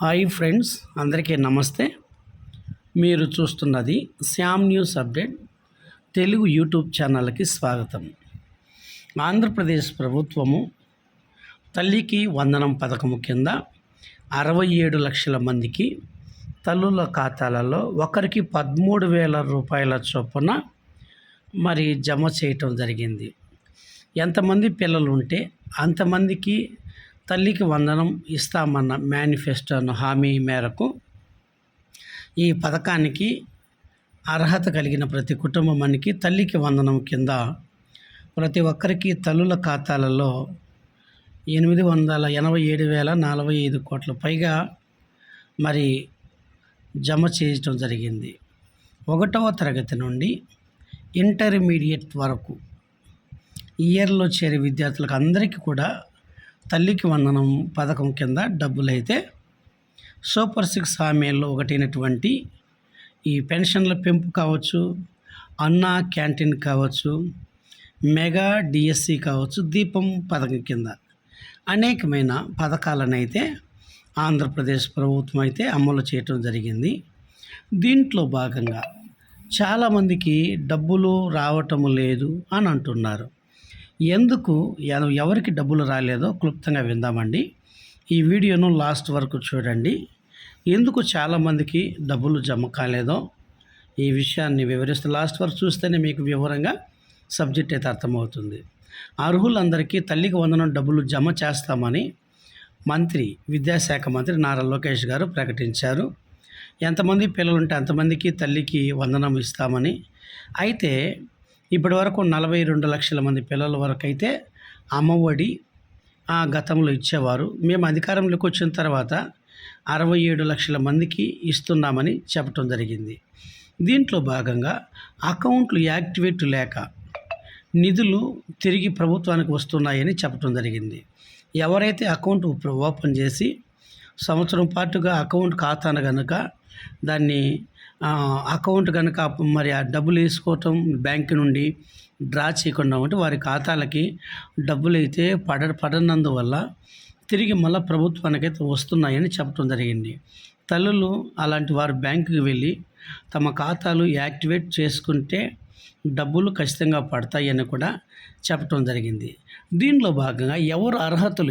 Hi friends, అందరికీ నమస్తే. మీరు చూస్తున్నది Shyam news update Telugu YouTube ఛానల్కి స్వాగతం. ఆంధ్రప్రదేశ్ ప్రభుత్వము తల్లికి వందనం పథకము కింద 67 లక్షల మందికి తల్లుల ఖాతాలలో ఒకరికి 13,000 రూపాయల చొప్పున జమ చేయటం జరిగింది. ఎంతమంది పిల్లలు ఉంటే అంతమందికి తల్లికి వందనం ఇస్తామన్న మేనిఫెస్టోను హామీ మేరకు ఈ పథకానికి అర్హత కలిగిన ప్రతి కుటుంబానికి తల్లికి వందనం కింద ప్రతి ఒక్కరికి తల్లుల ఖాతాలలో 887,045 కోట్ల పైగా జమ చేయటం జరిగింది. 1వ తరగతి నుండి ఇంటర్మీడియట్ వరకు ఇయర్లో చేరే విద్యార్థులకు అందరికీ కూడా తల్లికి వందనం పథకం కింద డబ్బులైతే సూపర్ 6 హామీల్లో ఒకటైనటువంటి ఈ పెన్షన్ల పెంపు కావచ్చు, అన్నా క్యాంటీన్ కావచ్చు, మెగా డిఎస్సి కావచ్చు, దీపం పథకం కింద అనేకమైన పథకాలనైతే ఆంధ్రప్రదేశ్ ప్రభుత్వం అయితే అమలు చేయటం జరిగింది. దీంట్లో భాగంగా చాలామందికి డబ్బులు రావటం లేదు అని అంటున్నారు. ఎందుకు ఎవరికి డబ్బులు రాలేదో క్లుప్తంగా విందామండి. ఈ వీడియోను లాస్ట్ వరకు చూడండి. ఎందుకు చాలామందికి డబ్బులు జమ కాలేదో ఈ విషయాన్ని వివరిస్తూ లాస్ట్ వరకు చూస్తేనే మీకు వివరంగా సబ్జెక్ట్ అయితే అర్థమవుతుంది. అర్హులందరికీ తల్లికి వందనం డబ్బులు జమ చేస్తామని విద్యాశాఖ మంత్రి నారా లోకేష్ గారు ప్రకటించారు. ఎంతమంది పిల్లలు ఉంటే అంతమందికి తల్లికి వందనం ఇస్తామని. అయితే ఇప్పటి వరకు 42 లక్షల మంది పిల్లల వరకు అయితే అమ్మఒడి గతంలో ఇచ్చేవారు. మేము అధికారంలోకి వచ్చిన తర్వాత 67 లక్షల మందికి ఇస్తున్నామని చెప్పడం జరిగింది. దీంట్లో భాగంగా అకౌంట్లు యాక్టివేట్ లేక నిధులు తిరిగి ప్రభుత్వానికి వస్తున్నాయని చెప్పడం జరిగింది. ఎవరైతే అకౌంట్ ఓపెన్ చేసి సంవత్సరం పాటుగా అకౌంట్ ఖాతాను కనుక దాన్ని అకౌంట్ కనుక ఆ డబ్బులు వేసుకోవటం బ్యాంకు నుండి డ్రా చేయకుండా ఉంటే వారి ఖాతాలకి డబ్బులు అయితే పడనందువల్ల తిరిగి మళ్ళీ ప్రభుత్వానికైతే వస్తున్నాయని చెప్పడం జరిగింది. తల్లులు అలాంటి వారు బ్యాంకుకి వెళ్ళి తమ ఖాతాలు యాక్టివేట్ చేసుకుంటే డబ్బులు ఖచ్చితంగా పడతాయని కూడా చెప్పడం జరిగింది. దీనిలో భాగంగా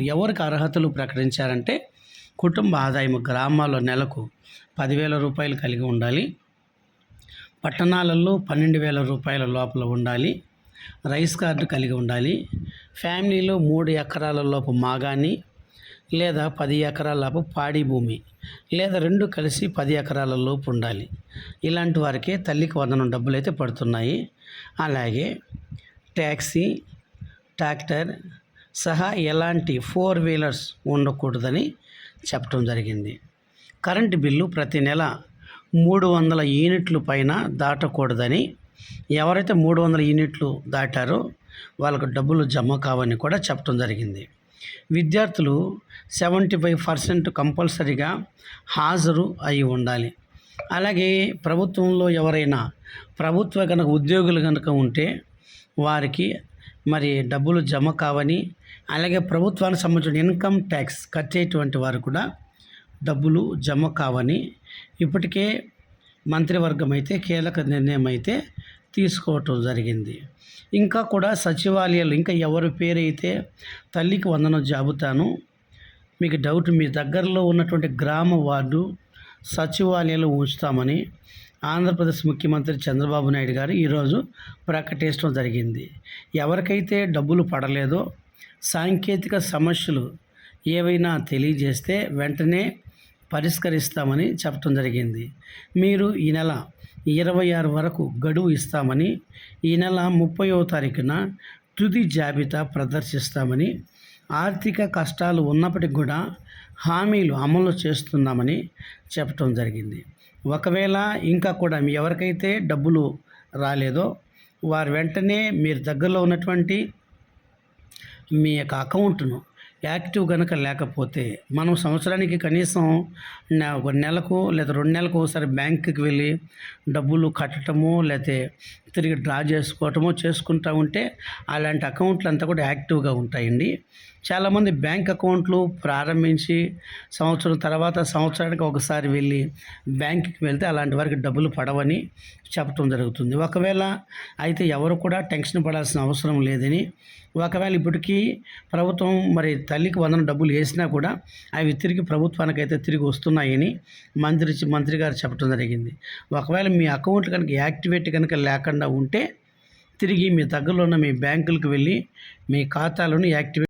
ఎవరికి అర్హతలు ప్రకటించారంటే కుటుంబ ఆదాయం గ్రామాల్లో నెలకు 10,000 రూపాయలు కలిగి ఉండాలి, పట్టణాలలో 12,000 రూపాయల లోపల ఉండాలి, రైస్ కార్డు కలిగి ఉండాలి, ఫ్యామిలీలో 3 ఎకరాల లోపు మాగాని లేదా 10 ఎకరాల లోపు పాడి భూమి లేదా 2 కలిసి 10 ఎకరాల లోపు ఉండాలి. ఇలాంటి వారికే తల్లికి వందనం డబ్బులు అయితే పడుతున్నాయి. అలాగే ట్యాక్సీ, ట్రాక్టర్ సహా ఎలాంటి 4 వీలర్స్ ఉండకూడదని చెప్పడం జరిగింది. కరెంటు బిల్లు ప్రతి నెల 300 యూనిట్లు పైన దాటకూడదని, ఎవరైతే 300 యూనిట్లు దాటారో వాళ్ళకు డబ్బులు జమ కావని కూడా చెప్పడం జరిగింది. విద్యార్థులు 75% కంపల్సరీగా హాజరు అయి ఉండాలి. అలాగే ప్రభుత్వంలో ఎవరైనా కనుక ఉద్యోగులు కనుక ఉంటే వారికి డబ్బులు జమ కావని, అలాగే ప్రభుత్వానికి సంబంధించిన ఇన్కమ్ ట్యాక్స్ కట్టేటువంటి వారు కూడా డబ్బులు జమ కావని ఇప్పటికే మంత్రివర్గం అయితే కీలక నిర్ణయం అయితే తీసుకోవటం జరిగింది. ఇంకా కూడా సచివాలయాలు ఇంకా ఎవరి పేరైతే తల్లికి వందనం జాబితాను మీకు డౌట్ మీ దగ్గరలో ఉన్నటువంటి గ్రామ వార్డు సచివాలయాలు ఉంచుతామని ఆంధ్రప్రదేశ్ ముఖ్యమంత్రి చంద్రబాబు నాయుడు గారు ఈరోజు ప్రకటించడం జరిగింది. ఎవరికైతే డబ్బులు పడలేదో సాంకేతిక సమస్యలు ఏవైనా తెలియజేస్తే వెంటనే పరిష్కరిస్తామని చెప్పడం జరిగింది. మీరు ఈ నెల 26 వరకు గడువు ఇస్తామని, ఈ నెల 30వ తారీఖున తుది జాబితా ప్రదర్శిస్తామని, ఆర్థిక కష్టాలు ఉన్నప్పటికి కూడా హామీలు అమలు చేస్తున్నామని చెప్పడం జరిగింది. ఒకవేళ ఇంకా కూడా ఎవరికైతే డబ్బులు రాలేదో వారు వెంటనే మీరు దగ్గరలో ఉన్నటువంటి మీ యొక్క అకౌంట్ను యాక్టివ్ కనుక లేకపోతే మనం సంవత్సరానికి కనీసం ఒక నెలకు లేదా 2 నెలలకు ఒకసారి బ్యాంకుకి వెళ్ళి డబ్బులు కట్టడము లేకపోతే తిరిగి డ్రా చేసుకోవటమో చేసుకుంటూ ఉంటే అలాంటి అకౌంట్లు అంతా కూడా యాక్టివ్గా ఉంటాయండి. చాలామంది బ్యాంక్ అకౌంట్లు ప్రారంభించి సంవత్సరానికి ఒకసారి వెళ్ళి బ్యాంకుకి వెళ్తే అలాంటి వారికి డబ్బులు పడవని చెప్పడం జరుగుతుంది. ఒకవేళ అయితే ఎవరు కూడా టెన్షన్ పడాల్సిన అవసరం లేదని, ఒకవేళ ఇప్పటికీ ప్రభుత్వం మరి తల్లికి వందనం డబ్బులు వేసినా కూడా అవి తిరిగి ప్రభుత్వానికైతే తిరిగి వస్తున్నాయని మంత్రి గారు చెప్పడం జరిగింది. ఒకవేళ మీ అకౌంట్ కనుక యాక్టివేట్ కనుక లేకుండా ఉంటే తిరిగి మీ దగ్గరలో ఉన్న మీ బ్యాంకులకు వెళ్ళి మీ ఖాతాలను యాక్టివేట్